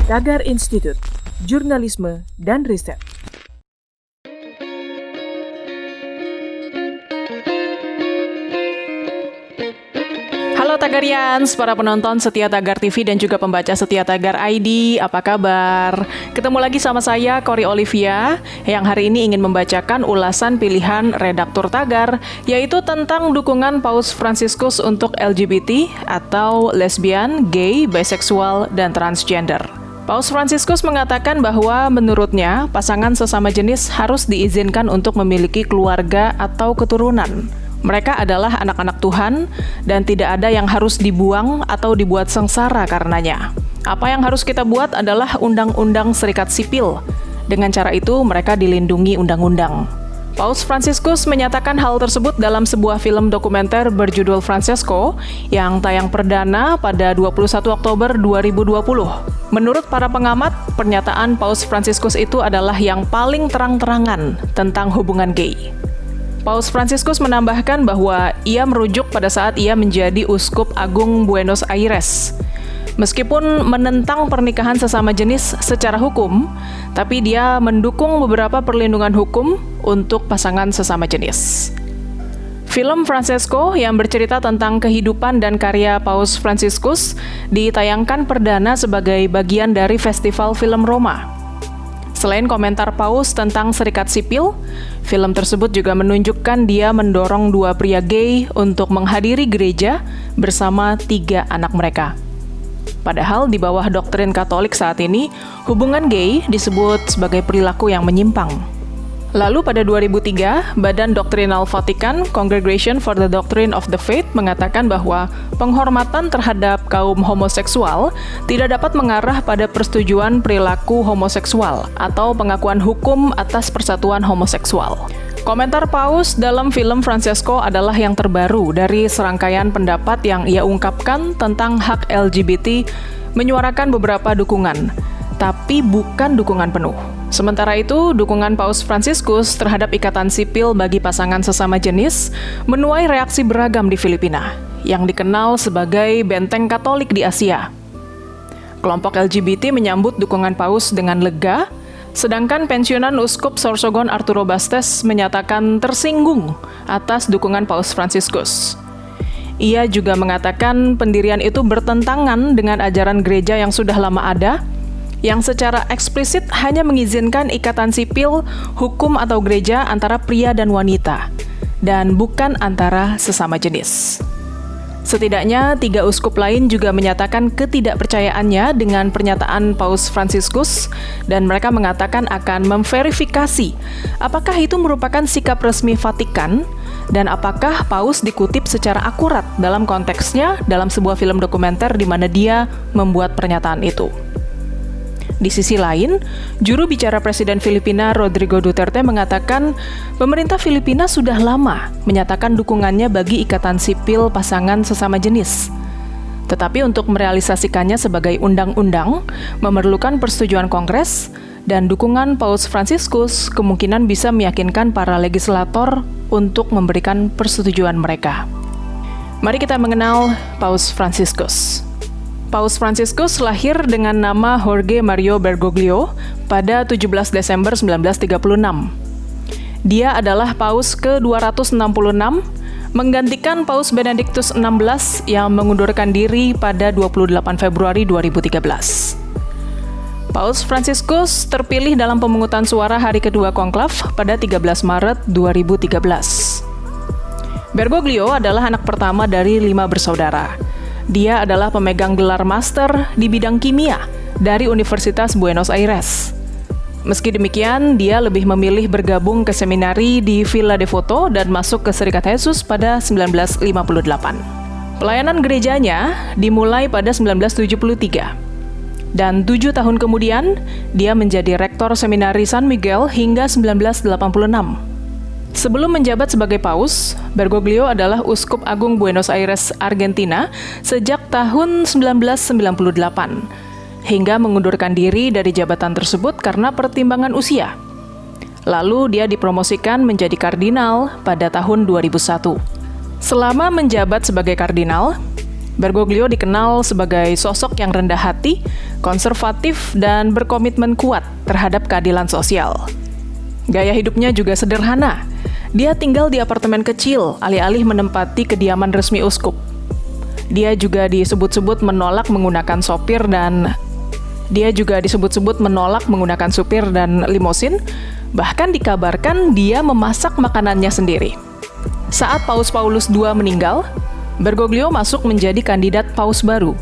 Tagar Institut, Jurnalisme dan Riset. Halo Tagarians, para penonton setia Tagar TV dan juga pembaca setia Tagar ID, apa kabar? Ketemu lagi sama saya, Kori Olivia, yang hari ini ingin membacakan ulasan pilihan redaktur Tagar, yaitu tentang dukungan Paus Fransiskus untuk LGBT atau lesbian, gay, biseksual, dan transgender. Paus Fransiskus mengatakan bahwa menurutnya pasangan sesama jenis harus diizinkan untuk memiliki keluarga atau keturunan. Mereka adalah anak-anak Tuhan dan tidak ada yang harus dibuang atau dibuat sengsara karenanya. Apa yang harus kita buat adalah undang-undang serikat sipil. Dengan cara itu mereka dilindungi undang-undang. Paus Fransiskus menyatakan hal tersebut dalam sebuah film dokumenter berjudul Francesco yang tayang perdana pada 21 Oktober 2020. Menurut para pengamat, pernyataan Paus Fransiskus itu adalah yang paling terang-terangan tentang hubungan gay. Paus Fransiskus menambahkan bahwa ia merujuk pada saat ia menjadi Uskup Agung Buenos Aires. Meskipun menentang pernikahan sesama jenis secara hukum, tapi dia mendukung beberapa perlindungan hukum untuk pasangan sesama jenis. Film Francesco yang bercerita tentang kehidupan dan karya Paus Fransiskus ditayangkan perdana sebagai bagian dari Festival Film Roma. Selain komentar Paus tentang serikat sipil, film tersebut juga menunjukkan dia mendorong dua pria gay untuk menghadiri gereja bersama 3 anak mereka. Padahal di bawah doktrin Katolik saat ini, hubungan gay disebut sebagai perilaku yang menyimpang. Lalu pada 2003, Badan Doktrinal Vatikan, Congregation for the Doctrine of the Faith, mengatakan bahwa penghormatan terhadap kaum homoseksual tidak dapat mengarah pada persetujuan perilaku homoseksual atau pengakuan hukum atas persatuan homoseksual. Komentar Paus dalam film Francesco adalah yang terbaru dari serangkaian pendapat yang ia ungkapkan tentang hak LGBT, menyuarakan beberapa dukungan, tapi bukan dukungan penuh. Sementara itu, dukungan Paus Fransiskus terhadap ikatan sipil bagi pasangan sesama jenis menuai reaksi beragam di Filipina, yang dikenal sebagai benteng Katolik di Asia. Kelompok LGBT menyambut dukungan Paus dengan lega, sedangkan pensiunan Uskup Sorsogon Arturo Bastes menyatakan tersinggung atas dukungan Paus Fransiskus. Ia juga mengatakan pendirian itu bertentangan dengan ajaran gereja yang sudah lama ada, yang secara eksplisit hanya mengizinkan ikatan sipil, hukum atau gereja antara pria dan wanita, dan bukan antara sesama jenis. Setidaknya 3 uskup lain juga menyatakan ketidakpercayaannya dengan pernyataan Paus Fransiskus, dan mereka mengatakan akan memverifikasi apakah itu merupakan sikap resmi Vatikan, dan apakah Paus dikutip secara akurat dalam konteksnya dalam sebuah film dokumenter di mana dia membuat pernyataan itu. Di sisi lain, juru bicara Presiden Filipina Rodrigo Duterte mengatakan pemerintah Filipina sudah lama menyatakan dukungannya bagi ikatan sipil pasangan sesama jenis. Tetapi untuk merealisasikannya sebagai undang-undang, memerlukan persetujuan Kongres, dan dukungan Paus Fransiskus kemungkinan bisa meyakinkan para legislator untuk memberikan persetujuan mereka. Mari kita mengenal Paus Fransiskus. Paus Fransiskus lahir dengan nama Jorge Mario Bergoglio pada 17 Desember 1936. Dia adalah Paus ke-266, menggantikan Paus Benediktus XVI yang mengundurkan diri pada 28 Februari 2013. Paus Fransiskus terpilih dalam pemungutan suara hari kedua konklav pada 13 Maret 2013. Bergoglio adalah anak pertama dari 5 bersaudara. Dia adalah pemegang gelar master di bidang kimia dari Universitas Buenos Aires. Meski demikian, dia lebih memilih bergabung ke seminari di Villa Devoto dan masuk ke Serikat Yesus pada 1958. Pelayanan gerejanya dimulai pada 1973. Dan 7 tahun kemudian, dia menjadi rektor seminari San Miguel hingga 1986. Sebelum menjabat sebagai Paus, Bergoglio adalah Uskup Agung Buenos Aires, Argentina sejak tahun 1998, hingga mengundurkan diri dari jabatan tersebut karena pertimbangan usia. Lalu dia dipromosikan menjadi kardinal pada tahun 2001. Selama menjabat sebagai kardinal, Bergoglio dikenal sebagai sosok yang rendah hati, konservatif, dan berkomitmen kuat terhadap keadilan sosial. Gaya hidupnya juga sederhana. Dia tinggal di apartemen kecil, alih-alih menempati kediaman resmi uskup. Dia juga disebut-sebut menolak menggunakan supir dan limosin. Bahkan dikabarkan dia memasak makanannya sendiri. Saat Paus Paulus II meninggal, Bergoglio masuk menjadi kandidat paus baru.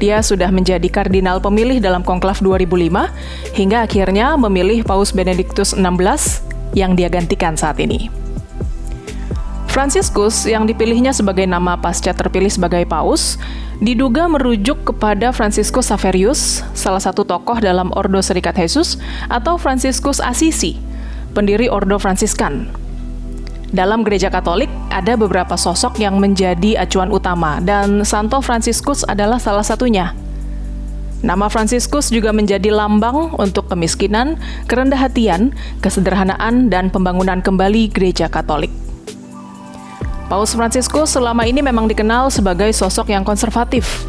Dia sudah menjadi kardinal pemilih dalam konklav 2005 hingga akhirnya memilih Paus Benediktus XVI yang dia gantikan saat ini. Franciscus yang dipilihnya sebagai nama pasca terpilih sebagai paus diduga merujuk kepada Franciscus Xaverius, salah satu tokoh dalam Ordo Serikat Jesus, atau Franciscus Assisi, pendiri Ordo Fransiskan. Dalam gereja Katolik, ada beberapa sosok yang menjadi acuan utama, dan Santo Franciscus adalah salah satunya. Nama Franciscus juga menjadi lambang untuk kemiskinan, kerendah hatian, kesederhanaan, dan pembangunan kembali gereja Katolik. Paus Franciscus selama ini memang dikenal sebagai sosok yang konservatif.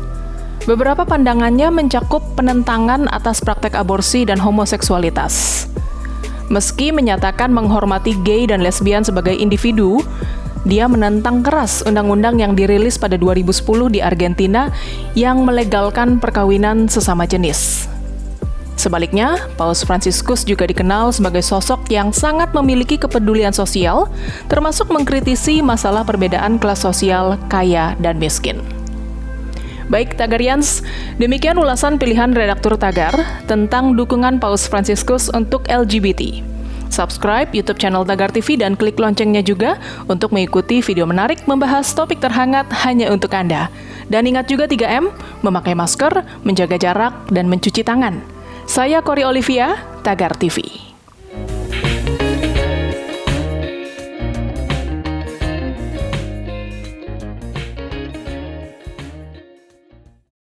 Beberapa pandangannya mencakup penentangan atas praktek aborsi dan homoseksualitas. Meski menyatakan menghormati gay dan lesbian sebagai individu, dia menentang keras undang-undang yang dirilis pada 2010 di Argentina yang melegalkan perkawinan sesama jenis. Sebaliknya, Paus Franciscus juga dikenal sebagai sosok yang sangat memiliki kepedulian sosial, termasuk mengkritisi masalah perbedaan kelas sosial kaya dan miskin. Baik, Tagarians, demikian ulasan pilihan redaktur Tagar tentang dukungan Paus Franciscus untuk LGBT. Subscribe YouTube channel Tagar TV dan klik loncengnya juga untuk mengikuti video menarik membahas topik terhangat hanya untuk Anda. Dan ingat juga 3M, memakai masker, menjaga jarak, dan mencuci tangan. Saya Cory Olivia, Tagar TV.